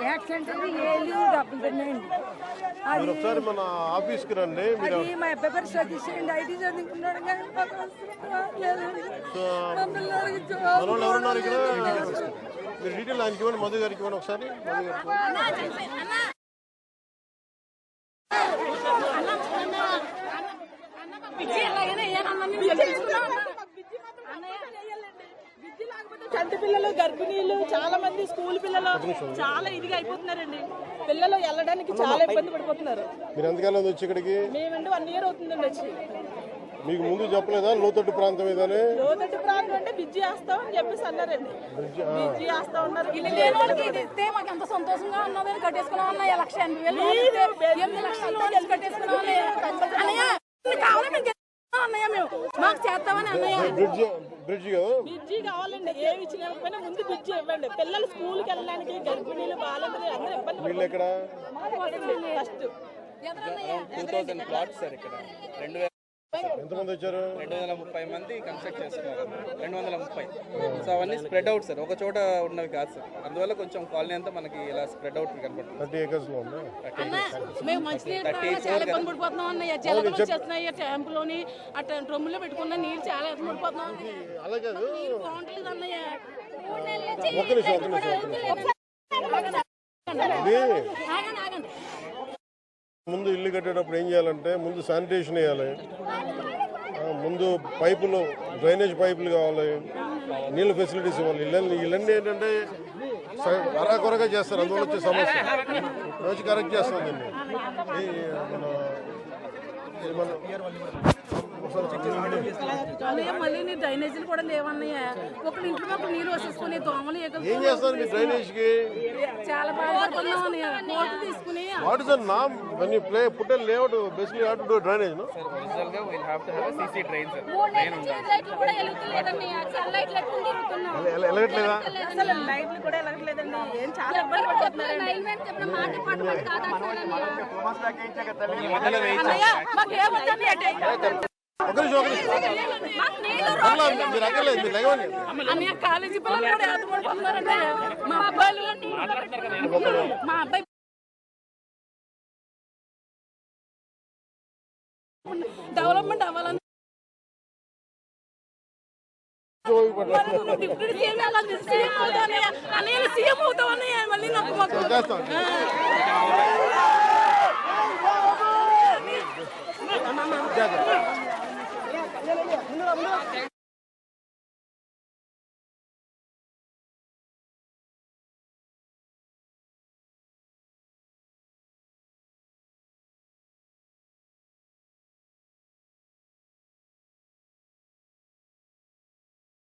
Accident డబ్బులు తిన్నాయండి. అది ఒకసారి మన ఆఫీస్కి రండి. అది మా అబ్బాయి పేరు సతీష్ అండి. ఐటీ చదువుకున్నాడు కానీ మనోళ్ళు ఎవరున్నారు ఇక్కడ? మీరు డీటెయిల్ ఆయనకి ఇవ్వండి, మధు గారికి ఇవ్వండి ఒకసారి. మధు గారికి చంటి పిల్లలు, గర్భిణీలు, చాలా మంది స్కూల్ పిల్లలు చాలా ఇదిగా అయిపోతున్నారండి. పిల్లలు వెళ్ళడానికి చాలా ఇబ్బంది పడిపోతున్నారు. మీరు ఎంతకాలం వచ్చి ఇక్కడికి? మేమంటే 1 year అవుతుందండి వచ్చి. మీకు ముందు చెప్పలేదా లోతట్టు ప్రాంతం ఇదని? లోతట్టు ప్రాంతం అంటే బ్రిడ్జి వేస్తాం అని చెప్పేసి అన్నారండి. బ్రిడ్జి వేస్తా ఉన్నారు. మాకు ఎంత సంతోషంగా ఉన్నదని కట్టేసుకున్నాం అన్న. 1,80,000 కట్టేసుకున్నాం అన్నయ్య. మేము మాకు చేస్తామని అన్నయ్య. బ్రిడ్జి కావాలండి. ఏమి ఇచ్చినా ముందు బ్రిడ్జి ఇవ్వండి. పిల్లలు స్కూల్కి వెళ్ళడానికి, గర్భిణీలు, బాలింతలు అందరూ ఇబ్బంది ఫస్ట్ 2000 ప్లాట్స్ సార్ ఇక్కడ. ఎంతమంది వచ్చారు? 230 మంది కన్స్ట్రక్ట్ చేస్తున్నారు. 230. సో అవన్నీ స్ప్రెడ్ అవుట్ సార్, ఒక చోట ఉన్నవి కాదు సార్. అందువల్ల కొంచెం కాలనీ అంతా మనకి ఇలా స్ప్రెడ్ అవుట్ కనపడుతుంది. 30 acres లో ఉంది. మేము మంచినీళ్ళు చాలా ఇబ్బంది పడిపోతున్నాం అన్నయ్య. జలగలు వచ్చేస్తున్నాయి ట్యాంపులోని, అట్లా డ్రమ్ములో పెట్టుకున్న నీళ్ళు చాలా ఇబ్బంది పడిపోతున్నాం. అలాగే బాగుంటలేదు అన్నయ్య. ఒక్క నిమిషం. ముందు ఇల్లు కట్టేటప్పుడు ఏం చేయాలంటే ముందు శానిటేషన్ వేయాలి, ముందు పైపులు, డ్రైనేజ్ పైపులు కావాలి, నీళ్ళ ఫెసిలిటీస్ ఇవ్వాలి. ఇళ్ళన్నీ ఏంటంటే అరాకొరగా చేస్తారు, అందువల్ల వచ్చే సమస్య. రోజు కరెక్ట్ చేస్తాం దీన్ని. మళ్ళీ డ్రైనేజీలు కూడా లేవన్నయ్య. ఒకరి ఇంట్లో ఒక నీళ్ళు వచ్చేసుకుని దోమలు ఏం చేస్తారు మీ డ్రైనేజ్ కి? చాలా బాధపడుతున్నాం అన్నయ్య. కోర్టు తీసుకుని వాట్ ఇస్ ద నామ్ when you play put a layout basically have to do drainage no sir original గా will have to have a CC drain sir. లైట్లు కూడా వెలుగుతలేదన్నయ్య. సన్లైట్ లెట్టుకుంటూ తిరుగుతున్నాం. ఎలగట్లేదా? అసలు లైట్లు కూడా వెళ్ళట్లేదండి. ఏం చాలా ఇబ్బంది పడిపోతున్నారు. అన్నయ్య కాలేజీ పిల్లలు కూడా ఏర్పడిపోతున్నారండి. మా అబ్బాయి డెవలప్మెంట్ అవ్వాలని డిప్యూటీ సీఎం అన్నయ్య సీఎం అవుతామన్నయ్య. మళ్ళీ నాకు